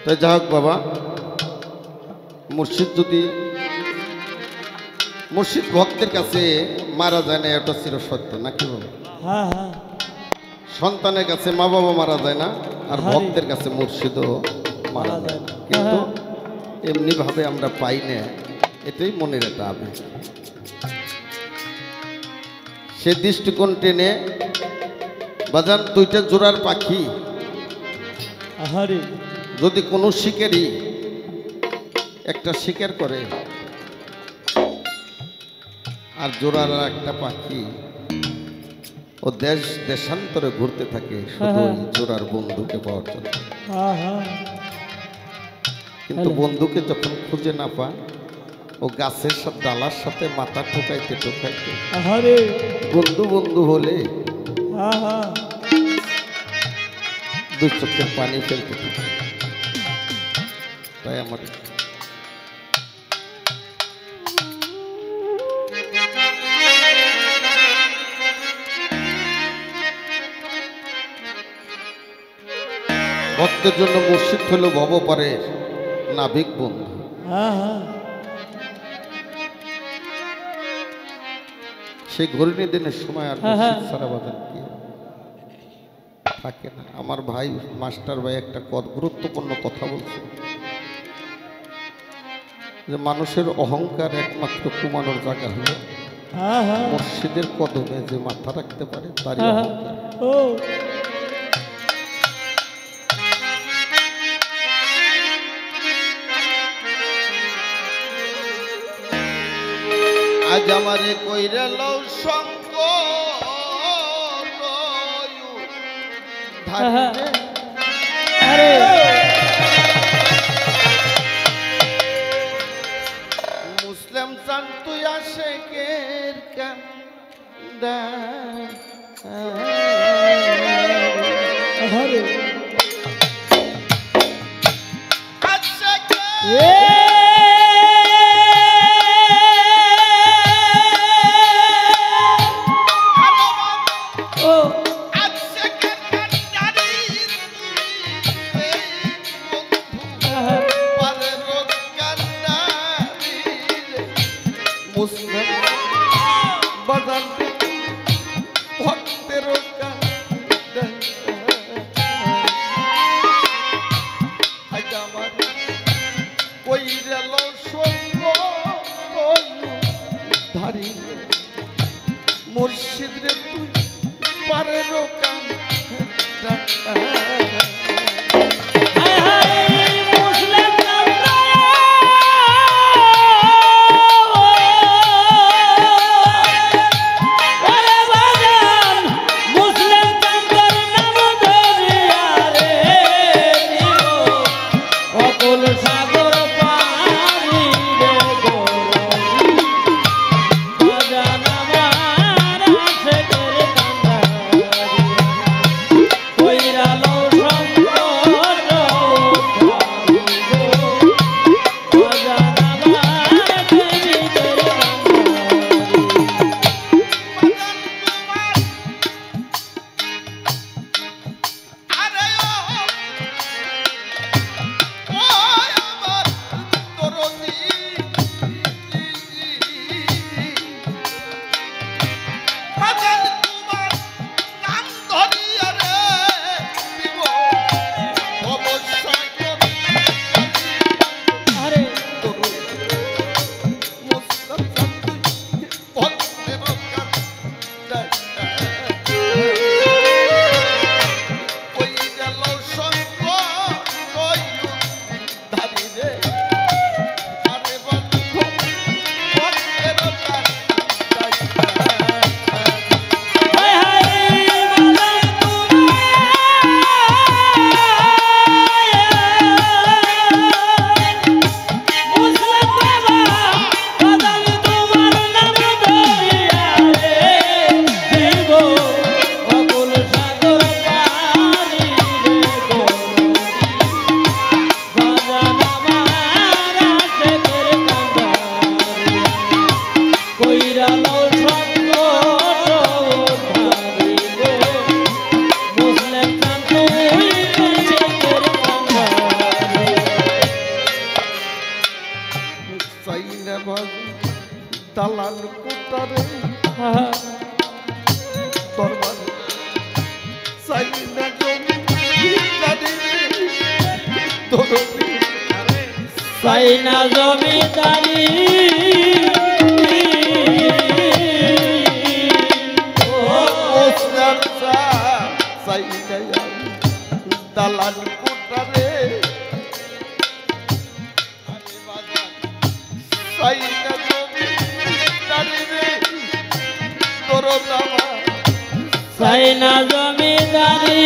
তাই যা হোক বাবা, মুর্শিদ ভক্তের কাছে মারা যায় না, এটা চিরসত্য নাকি বাবা? সন্তানের কাছে মা বাবা মারা যায় না, আর ভক্তের কাছে মুর্শিদও মারা যায় না, কিন্তু এমনি ভাবে আমরা পাই না, এটাই মনের একটা আবেগ। সে দৃষ্টিকোণ টেনে বাজান দুইটা জোড়ার পাখি যদি কোনো শিকারী একটা শিকার করে আর জোড়ার একটা পাখি ও দেশান্তরে ঘুরতে থাকে শুধু জোড়ার বন্ধুকে পাওয়ার জন্য, কিন্তু বন্ধুকে যখন খুঁজে না পায় ও গাছের সাথে ডালার সাথে মাথা ঠোকাইতে ঠোকাইতে বন্ধু বন্ধু বলে দুই চোখের পানি ফেলতে থাকে। তাই আমার ভক্তের জন্য মুর্শিদ হলো ভবপারের নাবিক বন্ধু। সেই ঘূর্ণি দিনের সময় আর মুর্শিদ ছাড়া বাজান কি থাকে না। আমার ভাই মাস্টার ভাই একটা গুরুত্বপূর্ণ কথা বলছে যে মানুষের অহংকার একমাত্র কমানোর জায়গা হলো মুর্শিদের কদমে যে মাথা রাখতে পারে তারই অহংকার। আজ আমারে কইরা লও সঙ্গ মুসলিম চান তুই আসে কের কান্দা মুর্শিদ রে তুই পারে রোকান Oira lo দরদি চাই না জমিদারি দালান কোটারে চাই না জমিদারি রে দরদামা চাই না জমিদারি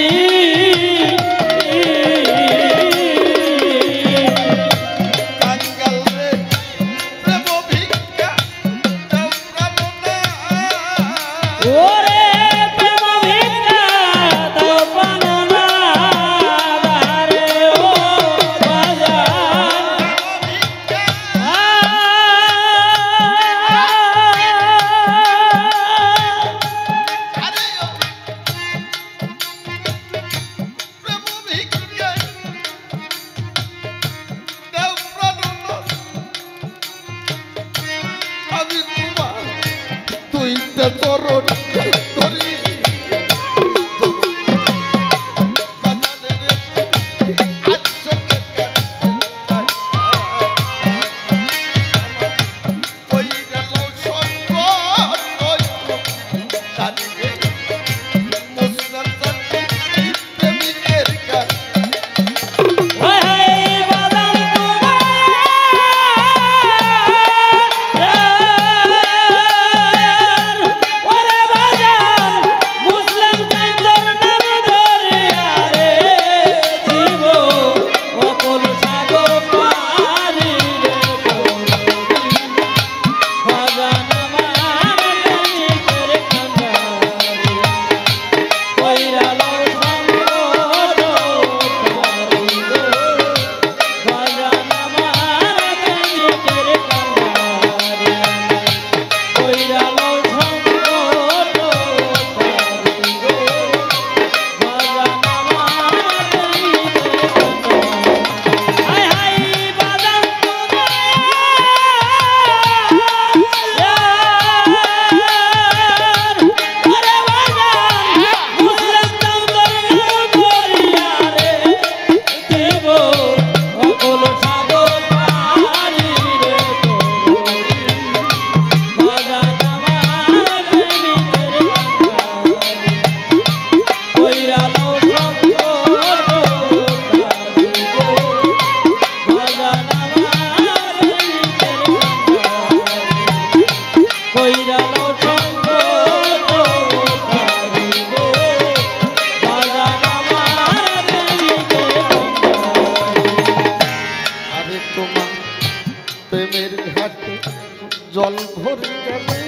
জল ভরে গেলে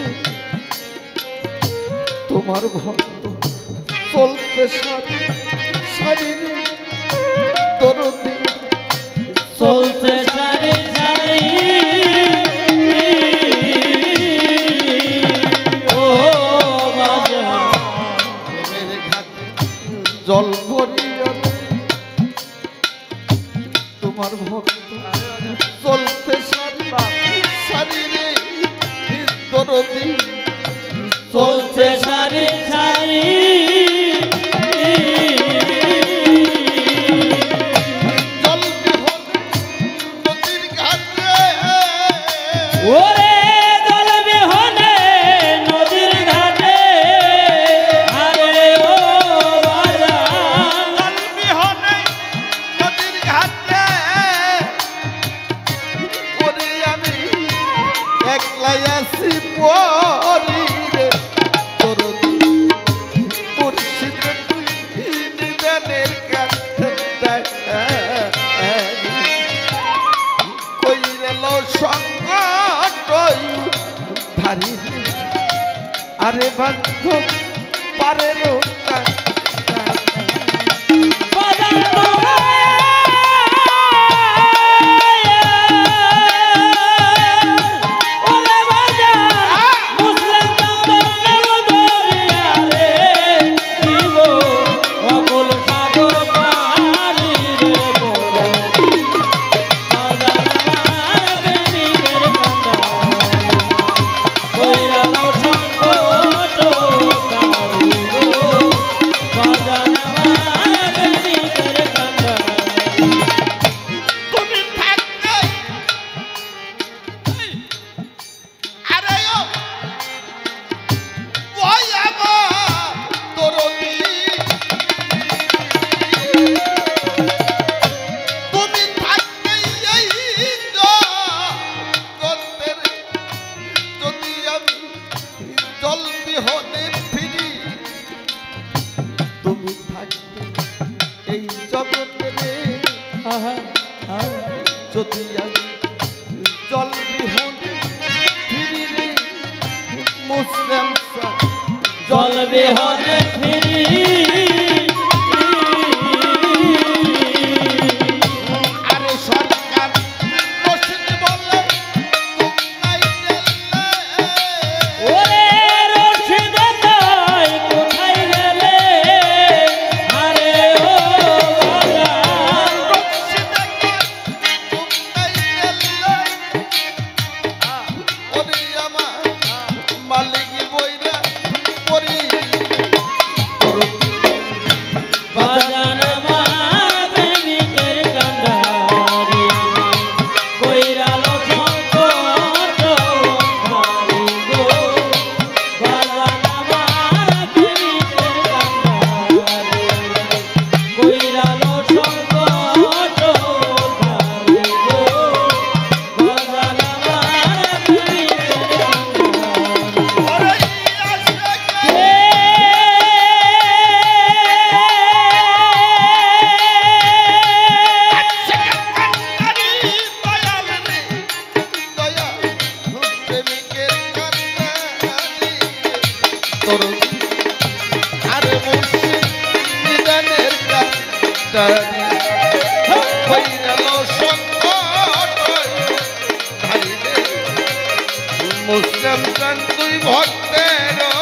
তোমার ভক্ত চলতে সারি সারি দরদি চলতে সারি সারি ও প্রেমের ঘাটে জল ভরে গেলে তোমার ভক্ত চলতে সারি সারি রে দরদি চলতে সারি সারি ওরে জল বিহনে নদীর ঘাটে আরে ও বাজান জল বিহনে নদীর ঘাটে ওরে আমি একলাই আছি পরি রে দরদি মুর্শিদ তুই নিদানের কাছে কইরেল সংকট ধারি আরে বাধ্য পারে বাজান ওরে বাজান মুসলিম চন্দন দরিয়া রে দিব অকুল সাগর পারি রে বাজান আমার প্রেমিকের কান্ডা কইরা নাও সংকট কারিগো আহা আহা যদি জল বিহনে ফিরি রে মুসলিম জল বিহনে ফিরি আরে সরকার রশিদ বলে ওরে রশিদ তাই কোথায় গেলে আরে ও বাজান ওরে আমার মালিক বইরা পরি বাজান আমার প্রেমিকের কান্ডারি কইরালো সংকট ভারি গো বাজান আমার প্রেমিকের কান্ডারি কইরালো সংকট ভারি গো বাজান আমার প্রেমিকের মুসলিম তুই ভক্তের